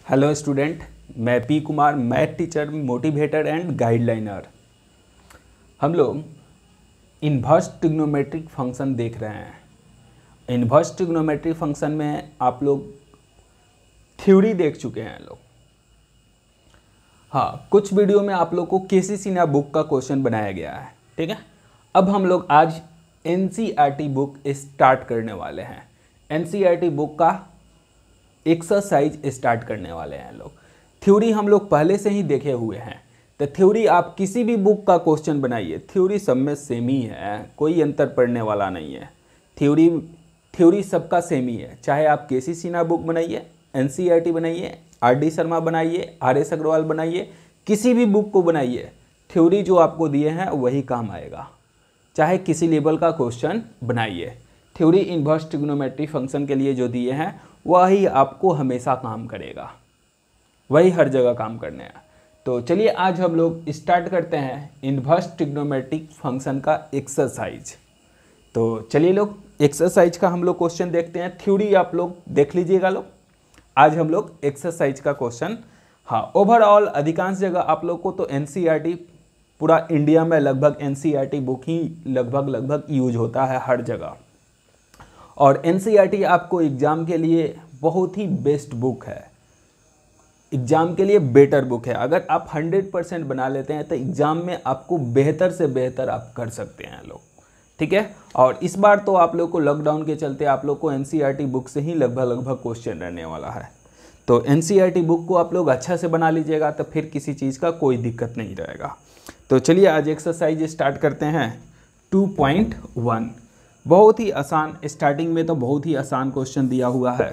Hello student, मैं P Kumar, math teacher, motivator and guideliner. हम लोग इन्वर्स ट्रिग्नोमेट्रिक फंक्शन देख रहे हैं। इन्वर्स ट्रिग्नोमेट्रिक फंक्शन में आप लोग थ्योरी देख चुके हैं लोग। हाँ, कुछ वीडियो में आप लोग को केसी सिन्हा बुक का क्वेश्चन बनाया गया है, ठीक है। अब हम लोग आज एनसीईआरटी बुक स्टार्ट करने वाले हैं। एनसीईआरटी बुक का एक्सरसाइज स्टार्ट करने वाले हैं लोग। थ्योरी हम लोग पहले से ही देखे हुए हैं, तो थ्योरी आप किसी भी बुक का क्वेश्चन बनाइए, थ्योरी सब में सेम ही है, कोई अंतर पड़ने वाला नहीं है। थ्योरी सबका सेम ही है, चाहे आप केसी सिन्हा बुक बनाइए, एनसीईआरटी बनाइए, आरडी शर्मा बनाइए, आरएस अग्रवाल बनाइए, किसी भी बुक को बनाइए, थ्योरी जो आपको दिए हैं वही काम आएगा। चाहे किसी लेवल का क्वेश्चन बनाइए, थ्योरी इन्वर्स ट्रिग्नोमेट्री फंक्शन के लिए जो दिए हैं वही आपको हमेशा काम करेगा, वही हर जगह काम करने हैं। तो चलिए आज हम लोग स्टार्ट करते हैं इन्वर्स ट्रिग्नोमेट्रिक फंक्शन का एक्सरसाइज। तो चलिए लोग एक्सरसाइज का हम लोग क्वेश्चन देखते हैं। थ्योरी आप लोग देख लीजिएगा लोग, आज हम लोग एक्सरसाइज का क्वेश्चन। हाँ, ओवरऑल अधिकांश जगह आप लोग को तो एनसीईआरटी, पूरा इंडिया में लगभग एनसीईआरटी बुक ही लगभग यूज होता है हर जगह। और एनसीईआरटी आपको एग्ज़ाम के लिए बहुत ही बेस्ट बुक है, एग्ज़ाम के लिए बेटर बुक है। अगर आप 100% बना लेते हैं तो एग्ज़ाम में आपको बेहतर से बेहतर आप कर सकते हैं लोग, ठीक है। और इस बार तो आप लोग को लॉकडाउन के चलते आप लोग को एनसीईआरटी बुक से ही लगभग क्वेश्चन रहने वाला है। तो एनसीईआरटी बुक को आप लोग अच्छा से बना लीजिएगा तो फिर किसी चीज़ का कोई दिक्कत नहीं रहेगा। तो चलिए आज एक्सरसाइज स्टार्ट करते हैं। 2.1 बहुत ही आसान, स्टार्टिंग में तो बहुत ही आसान क्वेश्चन दिया हुआ है।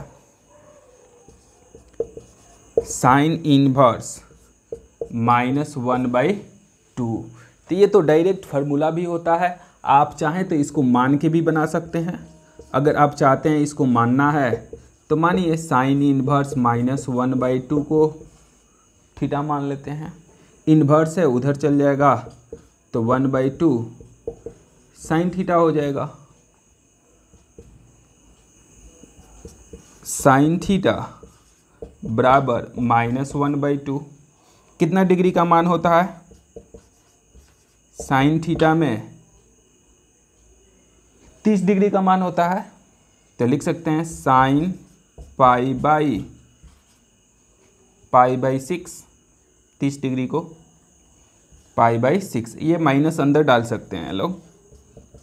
Sign inverse -1/2। तो ये तो डायरेक्ट फार्मूला भी होता है, आप चाहें तो इसको मान के भी बना सकते हैं। अगर आप चाहते हैं इसको मानना है तो मानिए साइन इनवर्स -1/2 को थीटा मान लेते हैं। इनवर्स है उधर चल जाएगा तो 1/2 साइन थीटा हो जाएगा। साइन थीटा बराबर -1/2 कितना डिग्री का मान होता है? साइन थीटा में 30 डिग्री का मान होता है। तो लिख सकते हैं साइन पाई/6, 30 डिग्री को पाई/6। ये माइनस अंदर डाल सकते हैं लोग,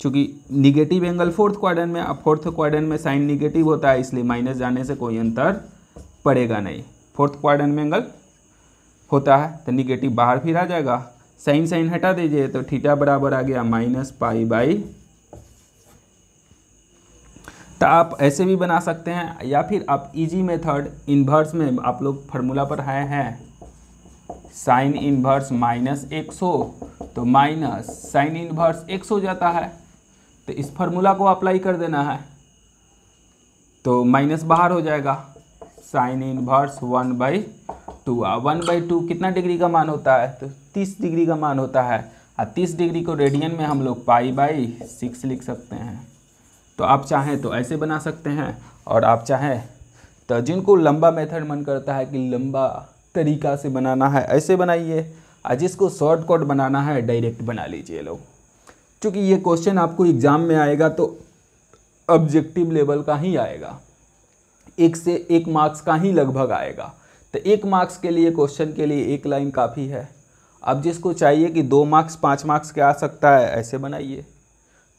क्योंकि निगेटिव एंगल फोर्थ क्वाड्रेंट में, अब फोर्थ क्वाड्रेंट में साइन निगेटिव होता है, इसलिए माइनस जाने से कोई अंतर पड़ेगा नहीं। फोर्थ क्वाड्रेंट में एंगल होता है तो निगेटिव बाहर फिर आ जाएगा, साइन हटा दीजिए तो थीटा बराबर आ गया -पाई/। तो आप ऐसे भी बना सकते हैं, या फिर आप इजी मेथड इन्वर्स में आप लोग फार्मूला पर आए हैं। साइन इनवर्स -x हो तो माइनस साइन इनवर्स x हो जाता है, तो इस फार्मूला को अप्लाई कर देना है तो माइनस बाहर हो जाएगा। साइन इनवर्स 1/2, 1/2 कितना डिग्री का मान होता है? तो 30 डिग्री का मान होता है। और 30 डिग्री को रेडियन में हम लोग पाई/6 लिख सकते हैं। तो आप चाहें तो ऐसे बना सकते हैं, और आप चाहें तो जिनको लंबा मेथड मन करता है कि लंबा तरीका से बनाना है ऐसे बनाइए, और जिसको शॉर्टकट बनाना है डायरेक्ट बना लीजिए लोग। क्योंकि ये क्वेश्चन आपको एग्ज़ाम में आएगा तो ऑब्जेक्टिव लेवल का ही आएगा, 1 से 1 मार्क्स का ही लगभग आएगा। तो 1 मार्क्स के लिए क्वेश्चन के लिए 1 लाइन काफ़ी है। अब जिसको चाहिए कि 2 मार्क्स 5 मार्क्स के आ सकता है ऐसे बनाइए,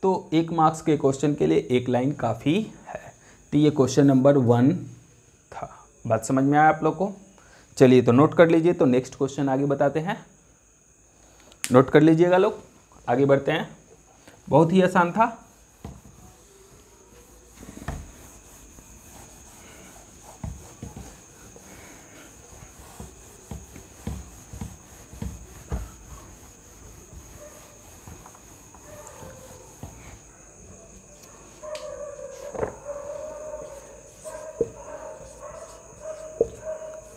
तो 1 मार्क्स के क्वेश्चन के लिए 1 लाइन काफ़ी है। तो ये क्वेश्चन नंबर 1 था। बात समझ में आया आप लोग को? चलिए तो नोट कर लीजिए, तो नेक्स्ट क्वेश्चन आगे बताते हैं। नोट कर लीजिएगा लोग, आगे बढ़ते हैं। बहुत ही आसान था।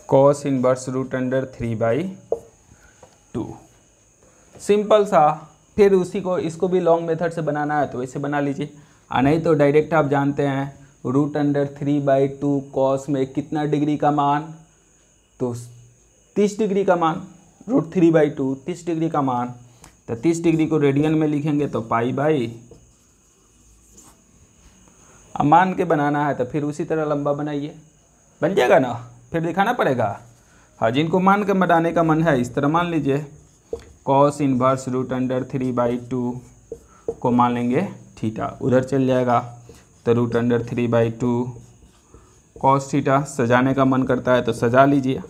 कॉस इनवर्स √3/2, सिंपल सा। फिर उसी को इसको भी लॉन्ग मेथड से बनाना है तो ऐसे बना लीजिए, और नहीं तो डायरेक्ट आप जानते हैं √3/2 कॉस में कितना डिग्री का मान तो 30 डिग्री का मान √3/2, 30 डिग्री का मान, तो 30 डिग्री को रेडियन में लिखेंगे तो पाई/, अब मान के बनाना है तो फिर उसी तरह लंबा बनाइए, बन जाएगा ना, फिर दिखाना पड़ेगा। हाँ, जिनको मान के बनाने का मन है इस तरह मान लीजिए, cos इनवर्स √3/2 को मान लेंगे थीटा, उधर चल जाएगा तो √3/2 cos थीटा। सजाने का मन करता है तो सजा लीजिए,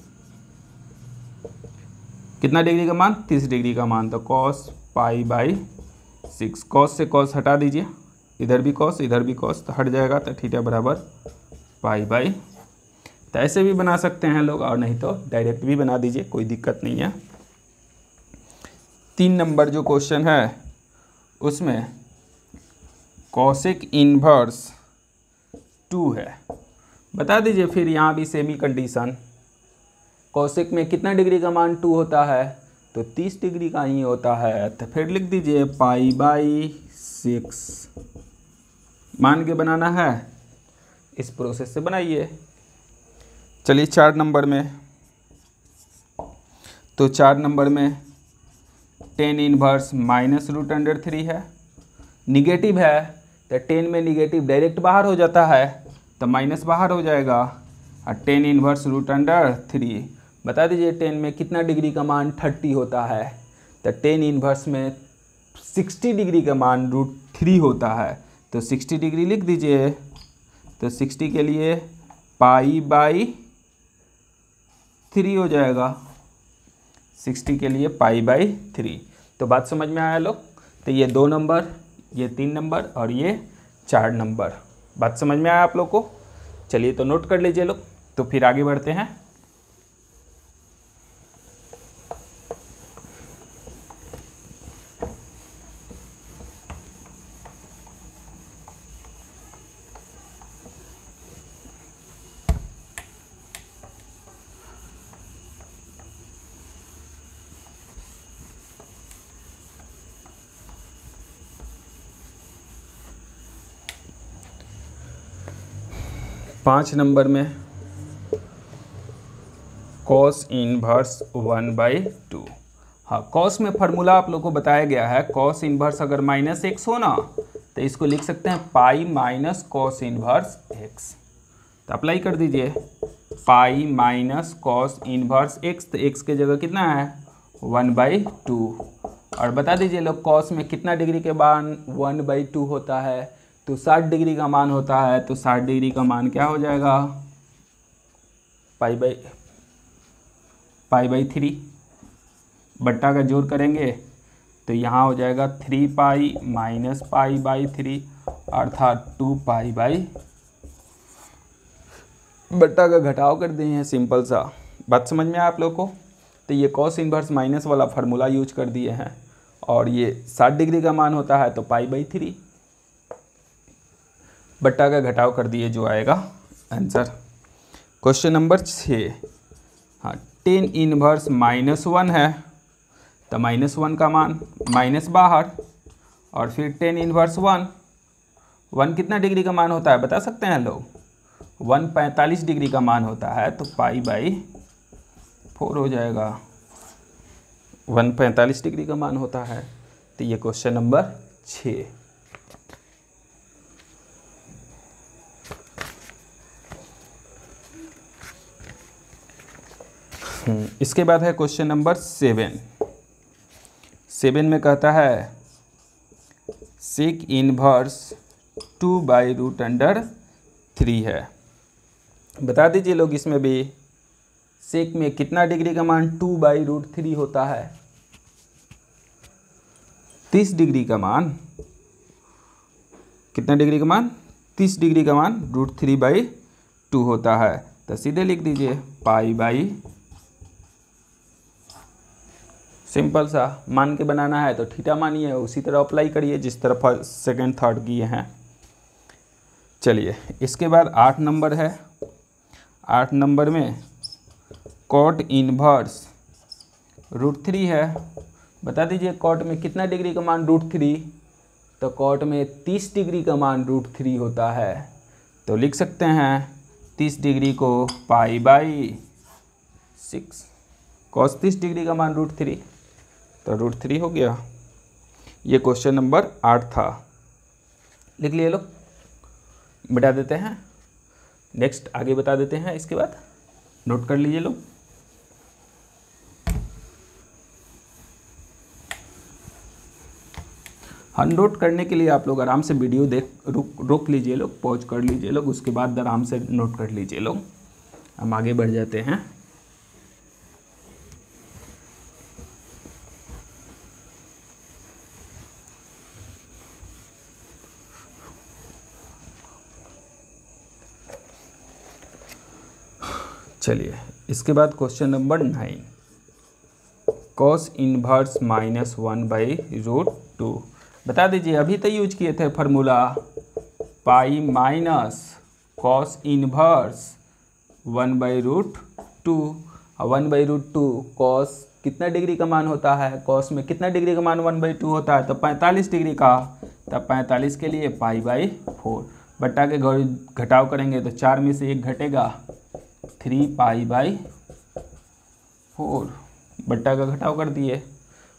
कितना डिग्री का मान, 30 डिग्री का मान, तो cos π/6, cos से cos हटा दीजिए, इधर भी cos इधर भी cos, तो हट जाएगा, तो थीटा बराबर π/, तो ऐसे भी बना सकते हैं लोग, और नहीं तो डायरेक्ट भी बना दीजिए, कोई दिक्कत नहीं है। 3 नंबर जो क्वेश्चन है उसमें कॉसेक इनवर्स 2 है, बता दीजिए। फिर यहाँ भी सेमी कंडीशन, कॉसेक में कितना डिग्री का मान 2 होता है, तो 30 डिग्री का ही होता है, तो फिर लिख दीजिए π/6। मान के बनाना है, इस प्रोसेस से बनाइए। चलिए 4 नंबर में, तो 4 नंबर में tan इनवर्स -√3 है, निगेटिव है तो tan में निगेटिव डायरेक्ट बाहर हो जाता है, तो माइनस बाहर हो जाएगा, और tan इनवर्स √3, बता दीजिए tan में कितना डिग्री का मान 30 होता है, तो tan इनवर्स में 60 डिग्री का मान √3 होता है, तो 60 डिग्री लिख दीजिए, तो 60 के लिए π/3 हो जाएगा, 60 के लिए π/3। तो बात समझ में आया लोग, तो ये 2 नंबर, ये 3 नंबर और ये 4 नंबर, बात समझ में आया आप लोग को। चलिए तो नोट कर लीजिए लोग, तो फिर आगे बढ़ते हैं। पाँच नंबर में cos इनवर्स 1/2। हाँ, cos में फार्मूला आप लोग को बताया गया है, cos इनवर्स अगर -x हो ना तो इसको लिख सकते हैं pi minus cos inverse x, तो अप्लाई कर दीजिए, pi minus cos inverse x, तो x के जगह कितना है 1/2, और बता दीजिए लोग cos में कितना डिग्री के मान 1/2 होता है, तो 60 डिग्री का मान होता है, तो 60 डिग्री का मान क्या हो जाएगा π/3, बट्टा का जोड़ करेंगे तो यहाँ हो जाएगा 3π माइनस π/3 अर्थात 2π/, बट्टा का घटाव कर दिए हैं, सिंपल सा, बात समझ में आया आप लोग को। तो ये cos इनवर्स माइनस वाला फार्मूला यूज कर दिए हैं, और ये 60 डिग्री का मान होता है तो π/3, बट्टा का घटाव कर दिए, जो आएगा आंसर। क्वेश्चन नंबर 6, हाँ, tan इनवर्स -1 है, तो -1 का मान माइनस बाहर, और फिर tan इनवर्स 1 कितना डिग्री का मान होता है बता सकते हैं लोग, 1 45 डिग्री का मान होता है, तो π/4 हो जाएगा, 1 45 डिग्री का मान होता है। तो ये क्वेश्चन नंबर 6। इसके बाद है क्वेश्चन नंबर 7। 7 में कहता है सेक इनवर्स 2/√3 है, बता दीजिए लोग, इसमें भी सेक में कितना डिग्री का मान 2/√3 होता है, 30 डिग्री का मान, कितना डिग्री का मान 30 डिग्री का मान √3/2 होता है, तो सीधे लिख दीजिए π/, सिंपल सा, मान के बनाना है तो थीटा मानिए, उसी तरह अप्लाई करिए जिस तरह सेकंड थर्ड किए हैं। चलिए इसके बाद 8 नंबर है। 8 नंबर में कॉट इनवर्स √3 है, बता दीजिए कॉट में कितना डिग्री का मान √3, तो कॉट में 30 डिग्री का मान √3 होता है, तो लिख सकते हैं 30 डिग्री को π/, 6 cos 30 डिग्री का मान √3, तो √3 हो गया। ये क्वेश्चन नंबर 8 था। लिख लिए लोग, बता देते हैं। नेक्स्ट आगे बता देते हैं, इसके बाद नोट कर लीजिए लोग। हाँ, नोट करने के लिए आप लोग आराम से वीडियो रोक लीजिए लोग, पॉज कर लीजिए लोग, उसके बाद आराम से नोट कर लीजिए लोग। हम आगे बढ़ जाते हैं। चलिए, इसके बाद क्वेश्चन नंबर 9, cos इनवर्स -1/√2। बता दीजिए, अभी तो यूज किए थे formula pi minus cos inverse 1/√2। 1/√2 cos कितना डिग्री का मान होता है, कॉस में कितना डिग्री का मान 1/2 होता है, तो 45 डिग्री का। तब 45 के लिए π/4 बट्टा के घटाव करेंगे तो 4 में से 1 घटेगा, 3π/4 बट्टा का घटाव कर दिए।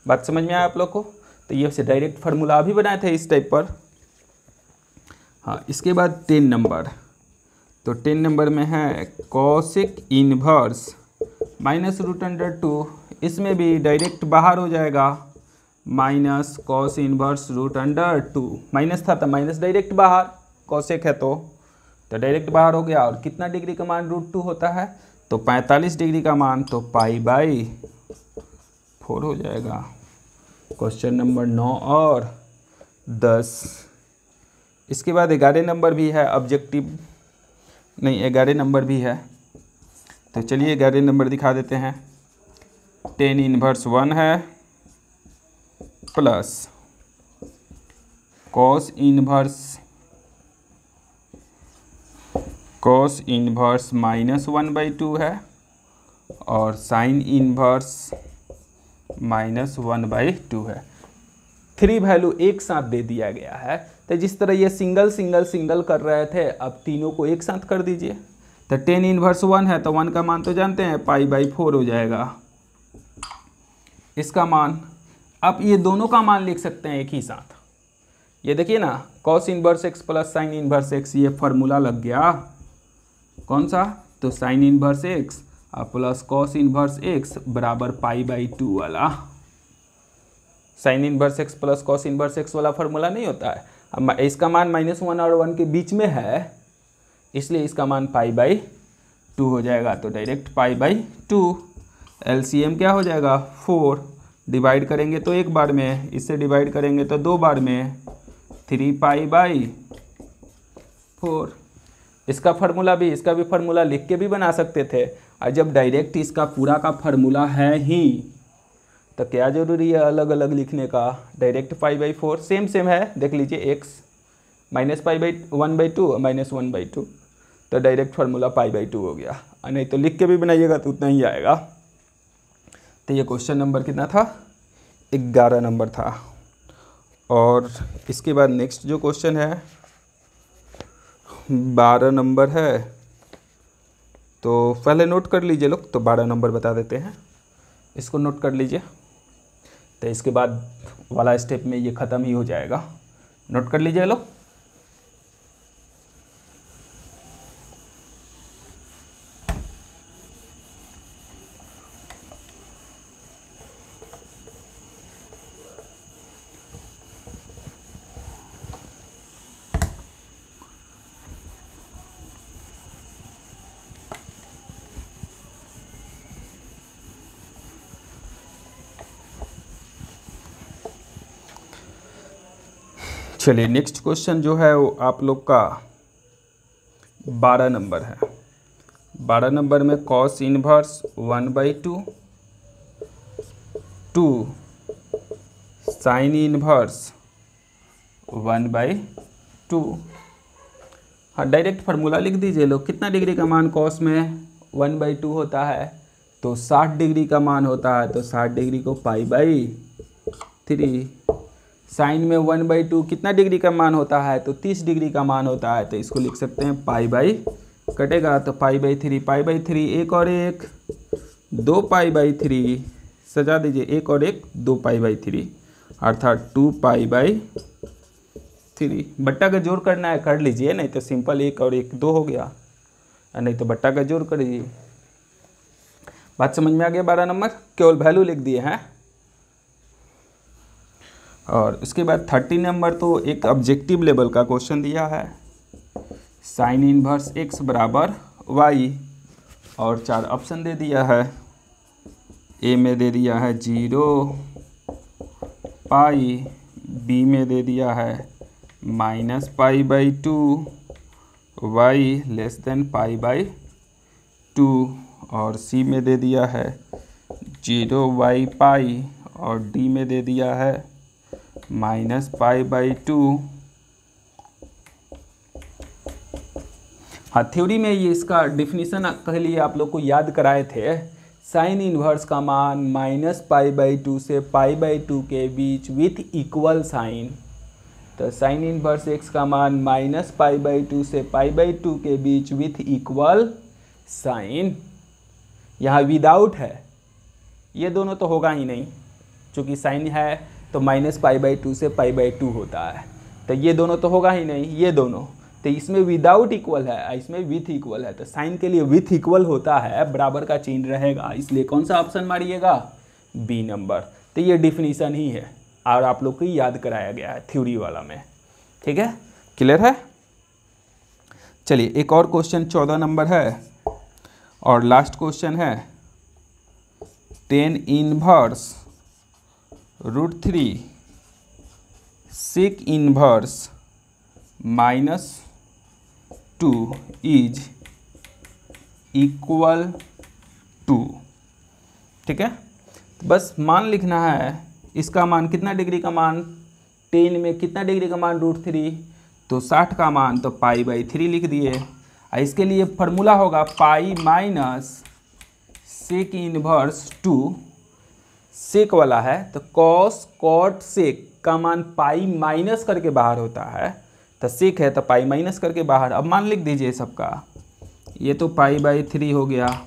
बात समझ में आया आप लोग को? तो ये से डायरेक्ट फार्मूला अभी बनाए थे इस टाइप पर। हाँ, इसके बाद 10 नंबर, तो 10 नंबर में है कॉसिक इनवर्स -√2। इसमें भी डायरेक्ट बाहर हो जाएगा, माइनस कॉस इनवर्स √2। माइनस था तो माइनस डायरेक्ट बाहर, कॉसिक है तो डायरेक्ट बाहर हो गया। और कितना डिग्री का मान √2 होता है, तो 45 डिग्री का मान, तो π/4 हो जाएगा। क्वेश्चन नंबर 9 और 10। इसके बाद 11 नंबर भी है, ऑब्जेक्टिव नहीं 11 नंबर भी है। तो चलिए 11 नंबर दिखा देते हैं। 10 इनवर्स 1 है प्लस कॉस इनवर्स -1/2 है और साइन इनवर्स -1/2 है। 3 वैल्यू एक साथ दे दिया गया है। तो जिस तरह ये सिंगल सिंगल सिंगल कर रहे थे, अब तीनों को एक साथ कर दीजिए। तो 10 इनवर्स 1 है तो 1 का मान तो जानते हैं, π/4 हो जाएगा इसका मान। अब ये दोनों का मान लिख सकते हैं एक ही साथ। ये देखिए ना, cos inverse x plus sine inverse x, ये फार्मूला लग गया। कौन सा? तो sine inverse x plus cos inverse x बराबर π/2 वाला। Sine inverse x plus cos inverse x वाला फार्मूला नहीं होता है। अब इसका मान -1 और 1 के बीच में है, इसलिए इसका मान π/2 हो जाएगा। तो डायरेक्ट π/2। एलसीएम क्या हो जाएगा? 4। डिवाइड करेंगे तो एक बार में, इससे डिवाइड करेंगे तो 2 बार में, 3π/4। इसका फार्मूला भी, इसका भी फार्मूला लिख के भी बना सकते थे। और जब डायरेक्ट इसका पूरा का फार्मूला है ही, तो क्या जरूरी है अलग अलग लिखने का? डायरेक्ट π/4 सेम है, देख लीजिए, x -π/1/2 -1/2, तो डायरेक्ट फार्मूला π/2 हो गया। और नहीं तो लिख के भी बनाइएगा तो उतना ही आएगा। तो ये क्वेश्चन नंबर कितना था? 11 नंबर था। और इसके बाद नेक्स्ट जो क्वेश्चन है 12 नंबर है। तो पहले नोट कर लीजिए लोग, तो 12 नंबर बता देते हैं, इसको नोट कर लीजिए। तो इसके बाद वाला स्टेप में ये ख़त्म ही हो जाएगा। नोट कर लीजिए लोग। चलिए नेक्स्ट क्वेश्चन जो है वो आप लोग का 12 नंबर है। 12 नंबर में cos inverse 1/2 to sine inverse 1/2। हाँ, डायरेक्ट फार्मूला लिख दीजिए लोग। कितना डिग्री का मान कॉस में 1/2 होता है? तो 60 डिग्री का मान होता है, तो 60 डिग्री को π/3। साइन में 1/2 कितना डिग्री का मान होता है? तो 30 डिग्री का मान होता है, तो इसको लिख सकते हैं π/, कटेगा तो π/3, एक और एक 2π/3 सजा दीजिए, एक और एक 2π/3 अर्थात 2π/3। बट्टा का जोड़ करना है कर लीजिए, नहीं तो सिंपल एक और एक 2 हो गया, नहीं तो बट्टा का जोड़ कर लीजिए। बात समझ में आ गया? 12 नंबर केवल वैल्यू लिख दिए हैं। और उसके बाद 30 नंबर तो एक ऑब्जेक्टिव लेवल का क्वेश्चन दिया है, साइन इनवर्स x बराबर y, और 4 ऑप्शन दे दिया है। ए में दे दिया है 0 पाई, बी में दे दिया है -π/2, y लेस देन π/2, और सी में दे दिया है 0y π, और डी में दे दिया है -π/2। हाँ, थ्योरी में ये इसका डिफिनीशन के लिए आप लोग को याद कराए थे। साइन इनवर्स का मान -π/2 से π/2 के बीच विथ इक्वल साइन। तो साइन इनवर्स x का मान -π/2 से π/2 के बीच विथ इक्वल साइन। यहाँ विदाउट है, ये दोनों तो होगा ही नहीं, चूँकि साइन है तो -π/2 से π/2 होता है, तो ये दोनों तो होगा ही नहीं, ये दोनों। तो इसमें विदाउट इक्वल है, इसमें विथ इक्वल है, तो साइन के लिए विथ इक्वल होता है, बराबर का चिन्ह रहेगा, इसलिए कौन सा ऑप्शन मारिएगा? B number. तो ये डिफिनीशन ही है और आप लोग को याद कराया गया है थ्योरी वाला में। ठीक है, क्लियर है? चलिए एक और क्वेश्चन 14 नंबर है और लास्ट क्वेश्चन है, tan inverse √3 sec inverse -2 is equal to. ठीक है, तो बस मान लिखना है, इसका मान कितना डिग्री का मान, 10 में कितना डिग्री का मान √3, तो 60 का मान तो π/3 लिख दिए। इसके लिए फार्मूला होगा पाई माइनस सेक इनवर्स 2, सेक वाला है तो कॉस कॉट सेक का मान पाई माइनस करके बाहर होता है, तो सेक है तो पाई माइनस करके बाहर। अब मान लिख दीजिए सबका, ये तो π/3 हो गया,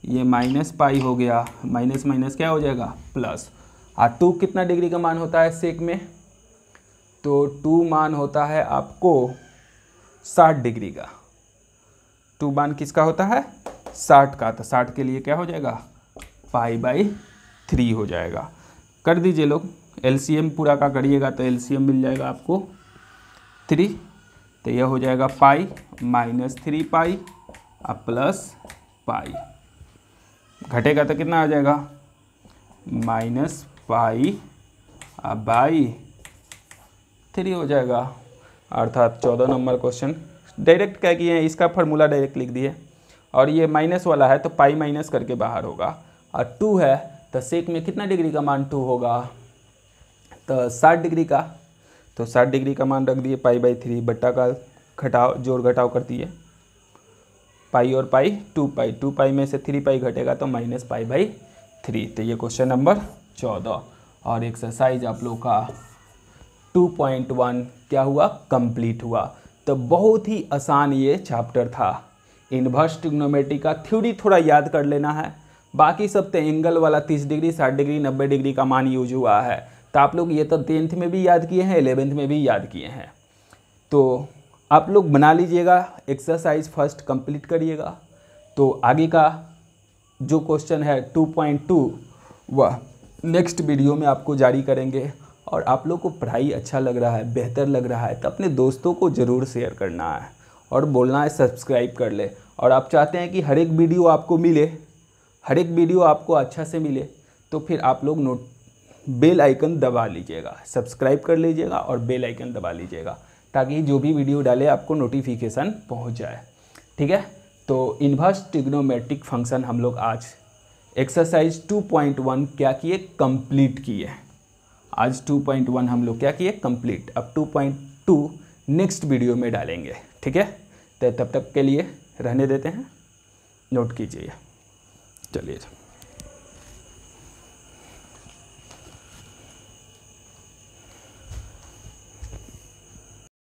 ये -π हो गया, माइनस माइनस क्या हो जाएगा प्लस। और 2 कितना डिग्री का मान होता है सेक में, तो 2 मान होता है आपको 60 डिग्री का। 2 मान किसका होता है? 60 का, तो 60 के लिए क्या हो जाएगा? π/3 हो जाएगा। कर दीजिए लोग, एलसीएम पूरा का करिएगा तो एलसीएम मिल जाएगा आपको 3, तो यह हो जाएगा पाई -3π अब प्लस पाई, घटेगा तो कितना आ जाएगा -π अब बाई 3 हो जाएगा। अर्थात 14 नंबर क्वेश्चन डायरेक्ट क्या किए हैं, इसका फार्मूला डायरेक्ट लिख दिए, और ये माइनस वाला है तो पाई माइनस करके बाहर होगा, और 2 है तो सेक में कितना डिग्री का मान 2 होगा, तो 60 डिग्री का, तो 60 डिग्री का मान रख दिए π/3, बट्टा का घटाव जोड़ घटाव कर दिए, पाई और पाई 2π में से 3π घटेगा तो -π/3। तो ये क्वेश्चन नंबर 14 और एक्सरसाइज आप लोग का 2.1 क्या हुआ, कंप्लीट हुआ। तो बहुत ही आसान ये चैप्टर था। इन्वर्स ट्रिग्नोमेट्री का थ्योरी थोड़ा याद कर लेना है, बाकी सब तो एंगल वाला 30 डिग्री 60 डिग्री 90 डिग्री का मान यूज हुआ है, तो आप लोग ये तो 10th में भी याद किए हैं, 11th में भी याद किए हैं। तो आप लोग बना लीजिएगा, एक्सरसाइज फर्स्ट कंप्लीट करिएगा, तो आगे का जो क्वेश्चन है 2.2 वह नेक्स्ट वीडियो में आपको जारी करेंगे। और आप लोग को पढ़ाई अच्छा लग रहा है, बेहतर लग रहा है, तो अपने दोस्तों को ज़रूर शेयर करना है और बोलना है सब्सक्राइब कर ले। और आप चाहते हैं कि हर एक वीडियो आपको मिले, हर एक वीडियो आपको अच्छा से मिले, तो फिर आप लोग बेल आइकन दबा लीजिएगा, सब्सक्राइब कर लीजिएगा और बेल आइकन दबा लीजिएगा, ताकि जो भी वीडियो डाले आपको नोटिफिकेशन पहुंच जाए। ठीक है, तो इन्वर्स ट्रिग्नोमेट्रिक फंक्शन हम लोग आज एक्सरसाइज 2.1 क्या किए, कंप्लीट किए। आज 2.1 हम लोग क्या किए, कंप्लीट। अब 2.2 नेक्स्ट वीडियो में डालेंगे। ठीक है, तो तब तक के लिए रहने देते हैं, नोट कीजिए। चलिए।